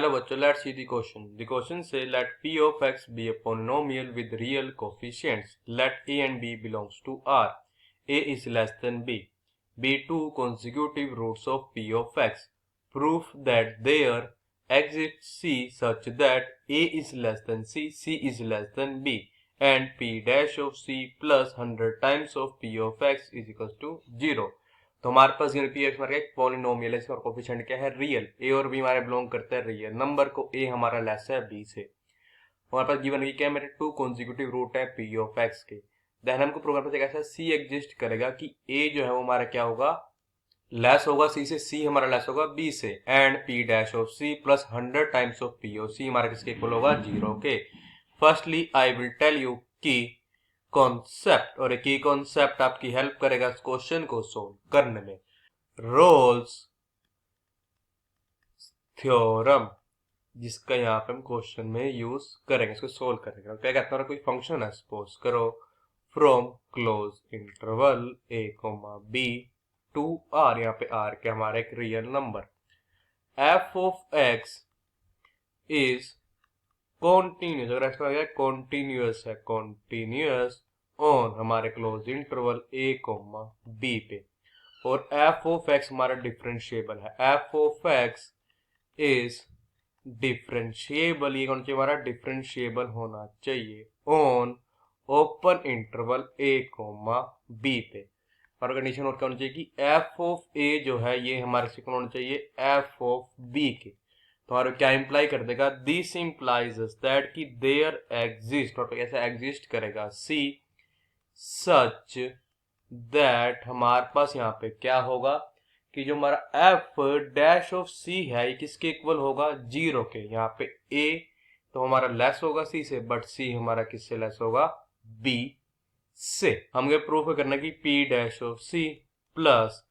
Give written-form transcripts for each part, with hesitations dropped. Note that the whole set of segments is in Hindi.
Hello बच्चों, let's see the question. The question say let p of x be a polynomial with real coefficients. Let a and b belongs to R. A is less than b. Be two consecutive roots of p of x. Proof that there exists c such that a is less than c, c is less than b, and p dash of c plus 100 times of p of x is equals to 0. तो हमारे पास पी एक्स हमारा एक पॉलिनोमियल है, इसका कोफिशिएंट क्या है, रियल। ए और बी हमारे बिलोंग करते हैं रियल नंबर को, ए हमारा लेस है बी से। हमारे पास गिवन है क्या, मेरे टू कॉन्जिक्यूटिव रूट है पी ऑफ एक्स के। देन हमको प्रूव करना चाहिए सी एग्जिस्ट करेगा कि ए जो है वो हमारा क्या होगा, लेस होगा सी से, सी हमारा लेस होगा बी से, and P dash of C plus 100 times of P of C हमारा किसके इक्वल होगा, 0 के। Firstly I will tell you कि कॉन्सेप्ट, और एक ही कॉन्सेप्ट आपकी हेल्प करेगा इस क्वेश्चन को सोल्व करने में। रोल्स थ्योरम, जिसका यहाँ पे हम क्वेश्चन में यूज करेंगे, इसको सोल्व करेंगे। क्या कहते हैं, कोई फंक्शन है, सपोज करो from close interval a, b to r, यहाँ पे r के हमारा एक real number, f of x is continuous, अगर एक्स कॉन्टिन्यूस है, कॉन्टिन्यूस ऑन हमारे क्लोज इंटरवल a, b पे, और f ऑफ x हमारा डिफरेंशिएबल है, f of x is differentiable, ये कौन चाहिए हमारा, डिफरेंशिएबल होना चाहिए on open interval a, b पे। और कंडीशन और क्या होनी चाहिए कि f ऑफ a जो है ये हमारे से कौन होना चाहिए, f ऑफ b के। तो हमारा क्या इंप्लाई कर देगा, दिस इंप्लाइज दैट कि देयर एग्जिस्ट, और कैसे एग्जिस्ट करेगा, c सच दैट हमारे पास यहाँ पे क्या होगा कि जो हमारा एफ डैश ऑफ सी है ये किसके इक्वल होगा, 0 के। यहाँ पे a तो हमारा लेस होगा c से, बट c हमारा किससे लेस होगा, b से। हमें प्रूफ करना कि p dash of c plus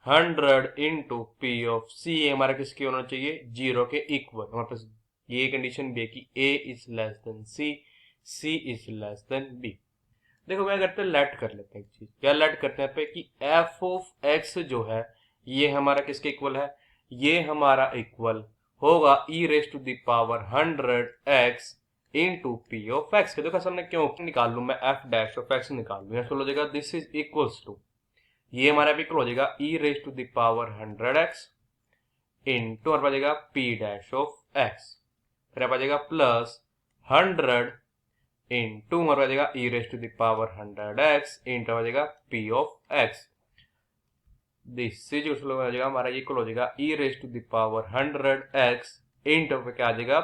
100 into P of C हमारा किसके होना चाहिए, 0 के इक्वल। हमारे पास ये कंडीशन भी है कि a is less then c, c is less then b। देखो क्या करते हैं, लेट कर लेते हैं एक चीज, क्या लेट करते हैं पे कि f ऑफ x जो है ये हमारा किसके इक्वल है, ये हमारा इक्वल होगा e raise to the power 100x into P of x के। देखो हमने क्यों निकाल लू, मैं f डैश ऑफ x निकाल लू, हो जाएगा दिस इज इक्वल्स टू, ये हमारा इक्वल हो जाएगा e raise to the power 100x into और बचेगा p डैश ऑफ x, फिर आ जाएगा प्लस 100 इंटू हमारा बचेगा e raise to the power 100x into आ जाएगा p of x। This is हो जाएगा हमारा इक्वल हो जाएगा e raise to the power 100x into पे क्या आ जाएगा,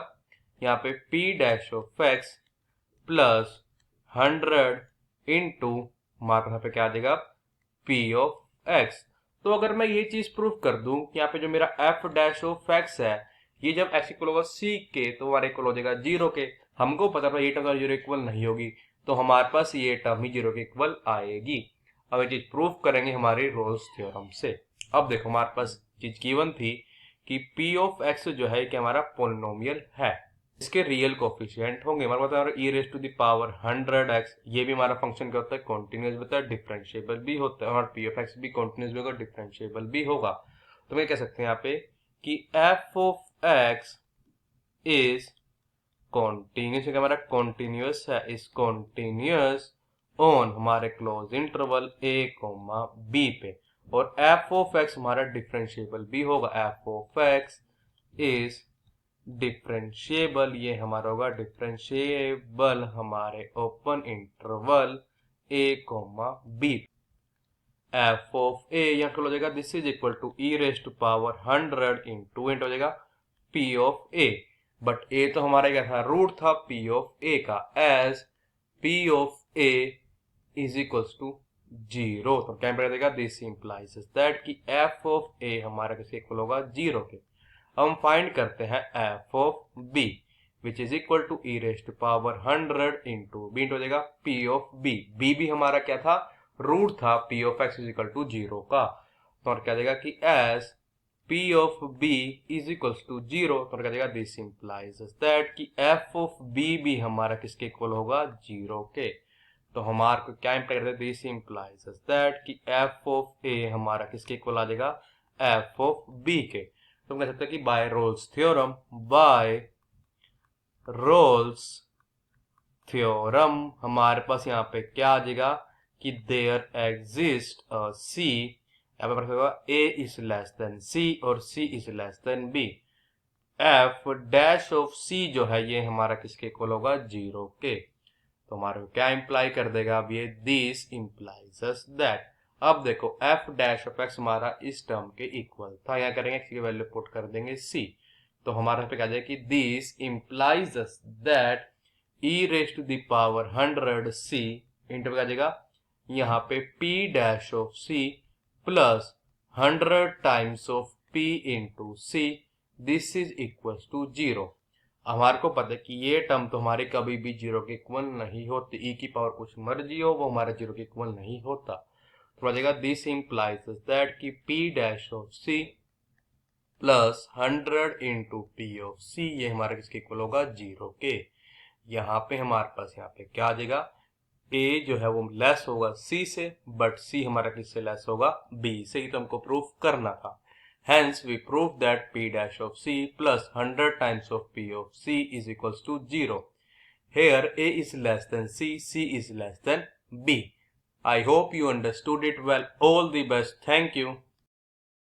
यहाँ पे p dash of x plus 100 into हमारे यहाँ पे क्या आ जाएगा, p ऑफ x। तो अगर मैं ये चीज प्रूफ कर दूं कि यहाँ पे जो मेरा f डैश ऑफ x है ये जब x इक्वल होगा c के तो हमारा इक्वल हो जाएगा 0 के। हमको पता था ये टर्म 0 इक्वल नहीं होगी, तो हमारे पास ये टर्म ही 0 के इक्वल आएगी। अब ये चीज प्रूफ करेंगे हमारे रोल्स थ्योरम से। अब देखो हमारे पास चीज गिवन थी कि p ऑफ x जो है कि हमारा पोलिनोमियल है, इसके रियल कोफिशिएंट होंगे। हमारे पास e raise to the power 100x, ये भी हमारा फंक्शन क्या होता है, कॉन्टिन्यूस होता है, डिफरेंशिएबल भी होता है, और p ऑफ x भी कॉन्टिन्यूस भी होगा, डिफरेंशिएबल भी होगा। तो मैं कह सकते हैं यहाँ पे कि f of x is continuous, हमारा कॉन्टिन्यूस है, इज कॉन्टिन्यूस ऑन हमारे क्लोज इंटरवल a, b पे, और f ऑफ x हमारा डिफरेंशिएबल भी होगा, f of x is differentiable, ये हमारा होगा डिफरेंशिएबल हमारे open interval a, b। f of a यहाँ हो जाएगा this is equal to e raise to power 100 into हो जाएगा p of a, but a तो हमारा क्या था, रूट था p ऑफ a का, as p of a is equals to 0। तो क्या देगा, दिस इंप्लाइज दैट कि f ऑफ a हमारा किसके इक्वल होगा, 0 के। हम फाइंड करते हैं f of b which is equal to e raise to power 100 into b हो जाएगा p ऑफ b। b भी हमारा क्या था, रूट था p of x is equal to 0 का। तो और क्या देगा कि as p of b is equals to 0, तो क्या देगा, दिस इंप्लाइज दैट कि f ऑफ b भी हमारा किसके इक्वल होगा, 0 के। तो हमारे को क्या इंप्लाई करते हैं, दिस इंप्लाइज दैट कि f ऑफ a हमारा किसके इक्वल आ जाएगा, f ऑफ b के। तो हम कह सकते हैं कि by Rolle's theorem, by Rolle's theorem हमारे पास यहाँ पे क्या आ जाएगा कि देयर एग्जिस्ट सी, यहाँ पे होगा A is less than C और C is less than B. F dash of C जो है ये हमारा किसके इक्वल होगा, 0 के। तो हमारे को क्या इंप्लाई कर देगा अब ये, दिस इंप्लाइज अस दैट। अब देखो एफ डैश ऑफ एक्स हमारा इस टर्म के इक्वल था, यहाँ करेंगे एक्स की वैल्यू पुट कर देंगे सी, तो हमारे पे क्या जाएगा कि this implies us that e raise to the power 100 c into क्या जाएगा यहाँ पे p dash of c plus 100 times of p into c, this is equal to 0। हमारे को पता है कि ये टर्म तो हमारे कभी भी 0 के इक्वल नहीं होती, e की पावर कुछ मर्जी हो वो हमारे 0 के इक्वल नहीं होता। तो बचेगा दिस इंप्लाइज दैट कि p dash of c plus 100 into P of C ये हमारे किसके इक्वल होगा, 0 के। यहाँ पे हमारे पास यहाँ पे क्या आ जाएगा, a जो है वो लेस होगा c से, बट c हमारा किससे लेस होगा, b से। ही तो हमको प्रूफ करना था। Hence we prove that p dash of c plus 100 times of p of c is equals to 0. Here a is less than c, c is less than b. I hope you understood it well. All the best. Thank you.